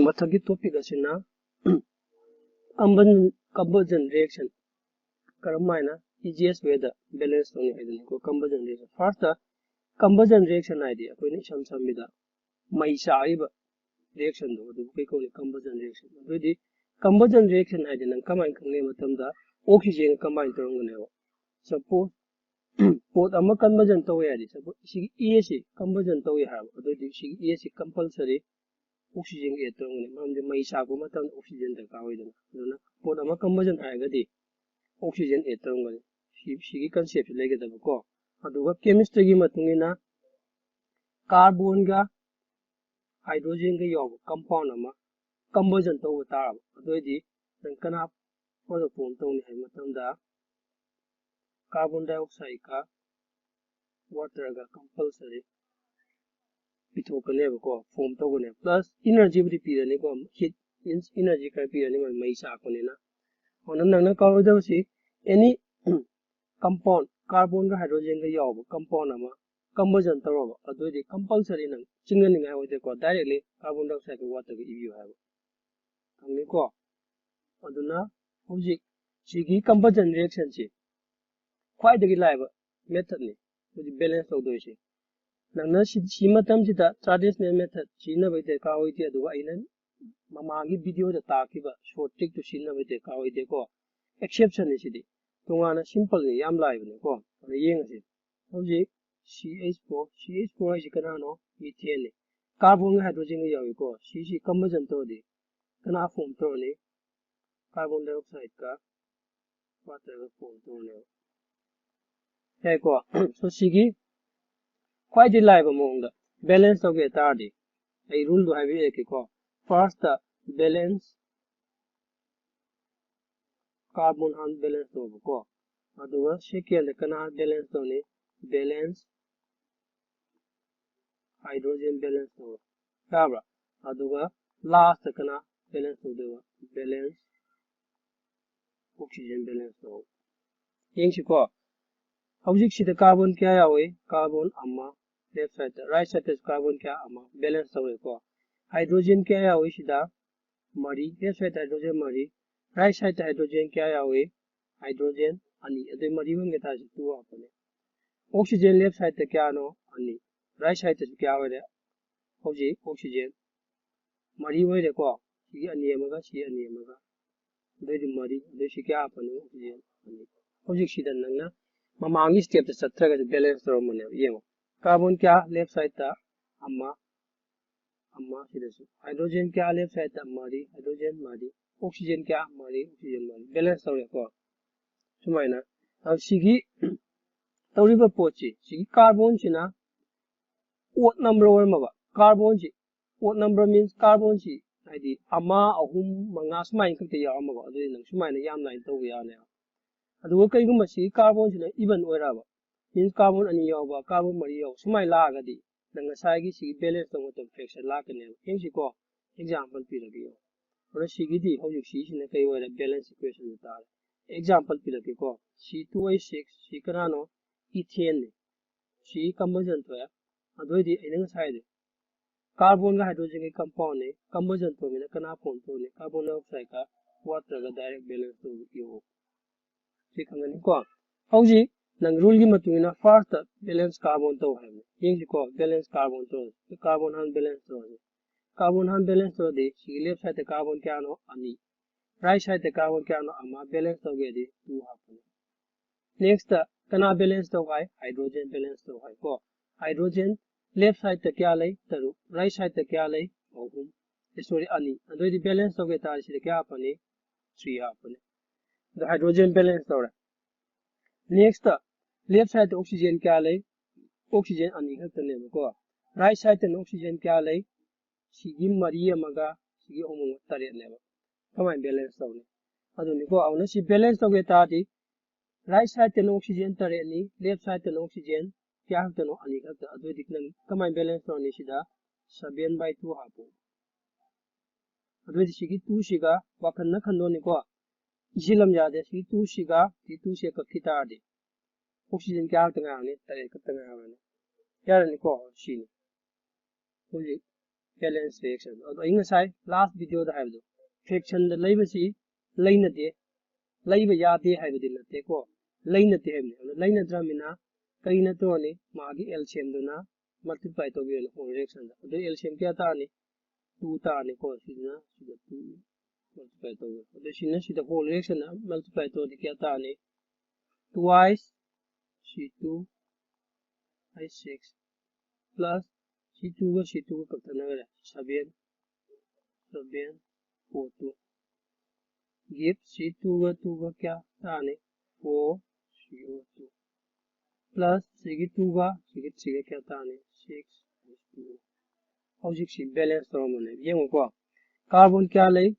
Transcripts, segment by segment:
मथकी topic असिना conversion reaction करमायना easiest way दा balance होने है को conversion reaction first conversion reaction idea कोई नहीं सम बिदा मई साइब reaction दो कोई कोई conversion reaction तो conversion reaction idea नंग कमाइन करने मतलब दा oxygen combine करोगे वो suppose pot amma conversion तो है suppose सी E से conversion तो है तो सी E से compulsory oxygen add तोंगने मतलब मई सागो मतलब oxygen दरकार होइदना अदुना pot amma conversion आएगादी oxygen add तोंगने सी concept लेगेदबको अदुगा chemistry की मतुंगिना carbon का hydrogen का याव compound amma conversion तो तारा अदुदी नंकना product form तोंगने है मतलब carbon dioxide का water का compulsory पिथोकने को form तोगने plus energy भी पीरने को heat energy का पीरने में मई साकोने ना और नंगना काउदव सी any compound carbon का hydrogen का याव compound अमा conversion तोरब अदुदी compulsory नंग चिंगनिंग है होते को directly carbon dioxide का water का इव्यू है हमने को अदुना होजिक सिगी conversion reaction से ख्वाइदगी लाइव मेथड ने मुझे बैलेंस तौदोइसे नंगना सी मतम सिदा ट्रेडिशनल मेथड सिना बैते का होइते अदुगा इना ममागी वीडियो दा ताकिबा शॉर्ट ट्रिक तो सिना बैते का होइते को एक्सेप्शन ने सिदी तोंगाना सिंपल ने याम लाइव ने को अरे येंगसे होजि CH4 है कनानो मीथेन ने कार्बन हाइड्रोजन के यावी को सी कंबजन तोदे कना फॉर्म तोने कार्बन डाइऑक्साइड का वाटर का फॉर्म तोने है को सो सिगी quite live among the balance of the tardy. A rule to have a call. First, balance carbon unbalance of the core. Otherwise, shake the canal balance on it, balance hydrogen balance of Cabra. Otherwise, last the canal balance of the balance oxygen balance of Yingshiko. Object the carbon क्या हुए carbon अम्मा left side right side carbon क्या अम्मा balance हुए को hydrogen क्या हुए सीधा मरी left side hydrogen मरी right side hydrogen क्या हुए hydrogen अनि अदे मरी होंगे था टू अपने oxygen left side क्या नो अनि right side क्या हुए होजी oxygen मरी हुए देखो सी अनि मगा दे मरी दे सी क्या अपने oxygen अनि होजी सीधा नंगना ममांगी स्टेप से सत्रह का बैलेंस तो मने ये कार्बन क्या लेफ्ट साइड था अम्मा सीधे हाइड्रोजन क्या लेफ्ट साइड था मारी हाइड्रोजन मारी ऑक्सीजन क्या मारी ऑक्सीजन मारी बैलेंस तो को सुमाइना अब सिगी तौरिबा पोची सिगी कार्बन सिना ओड नंबर और मबा कार्बन सी ओड नंबर मींस कार्बन सी हाइदी अम्मा अहुम मंगा सुमाइन खते याव मबा अदुई नंग सुमाइना याम लाइन तो याने अदुगा कईगुम मसी कार्बन सिना इवन ओइराबा मींस कार्बन अनि यावबा कार्बन मरी याव सुमाइ लागादी नंगा साइगी सी बैलेंस तो मत फ्रैक्शन लाकने हेंसिको एग्जांपल पिरगे यो और सिगिदी हौजिक सी सिना कई ओइरा बैलेंस इक्वेशन तार एग्जांपल पिरगे को C2H6 सी कनानो इथेन ने सी कंबजन तो है अदुइदी इनंग साइड कार्बन का हाइड्रोजन के कंपाउंड ने कंबजन तो में कना फॉर्म तो ने कार्बन डाइऑक्साइड का वाटर का डायरेक्ट बैलेंस तो यो सिखंगनी को हौजी नंग रूल की मतुना फर्स्ट बैलेंस कार्बन तो है यंग को बैलेंस कार्बन तो कार्बन हान बैलेंस तो है कार्बन हान बैलेंस तो दे सी लेफ्ट साइड कार्बन क्या नो अनि राइट साइड कार्बन क्या नो अमा बैलेंस तो गेदी 2 हाफ नेक्स्ट कना बैलेंस तो है हाइड्रोजन बैलेंस तो है को हाइड्रोजन लेफ्ट साइड क्या ले तरु राइट साइड क्या ले अहुम सॉरी अनि अदोदी बैलेंस तो के तार सी क्या अपने 3 हाफ द हाइड्रोजन बैलेंस तो नेक्स्ट लेफ्ट साइड ऑक्सीजन क्या ले ऑक्सीजन अनि खतने को राइट साइड न ऑक्सीजन क्या ले सिगी मरी अमगा सिगी ओमो तरे ने कमाय बैलेंस तौने अदुनि को औना सि बैलेंस तौगे तादि राइट साइड न ऑक्सीजन तरे नि लेफ्ट साइड न ऑक्सीजन क्या खतनो अनि खत अदु दिकन कमाय बैलेंस तौने सिदा 7/2 हापो अदु सिगी 2 सिगा वखन न खंदोनि को इसिलम यादे सी 2 सिगा सी 2 से कखिता दे ऑक्सीजन क्या तंगा ने तरे कतंगा ने यार नि को सी होजी balance reaction ado inga sai last video da haibdo fraction da laibasi lainate laiba yade haibadi nate ko lainate haibne lainatra mina kaina to ni magi LCM duna multiply to bi whole reaction da ado LCM kya ta ni 2 ta ni ko sina 2 multiply to ado sina sida whole reaction na multiply to di kya ta ni twice C2 I6 plus C2 kaptana gala 7 4 give C2 kya ta ni 4 CO2 plus C2 kya ta ni 6 H2O hojik si balance to mo ne yengo ko carbon kya lai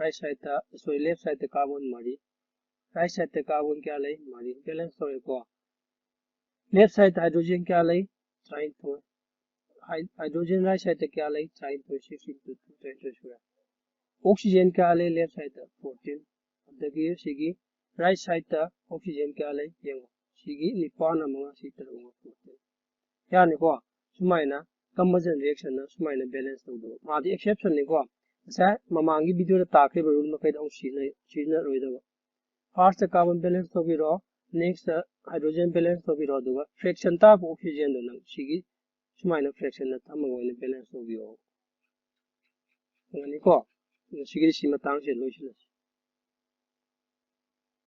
right side ta sorry left side ta carbon mari right side ta carbon kya lai mari balance to ko left side hydrogen kya lai trying to hydrogen right side ta kya lai trying to 6 into 2 trying to shura oxygen kya lai left side ta 14 adagi sigi right side ta oxygen kya lai yengo sigi ni pauna mga sita nga 14 yani ko sumaina conversion reaction na sumaina balance to do ma di exception ni ko sa mamangi video da takre rule ma kai da sina roi da first carbon balance to bi ro next hydrogen balance to bi ro do fraction ta oxygen do na sigi sumaina fraction na tamago ni balance to bi ro ngani ko sigi si matang se loisin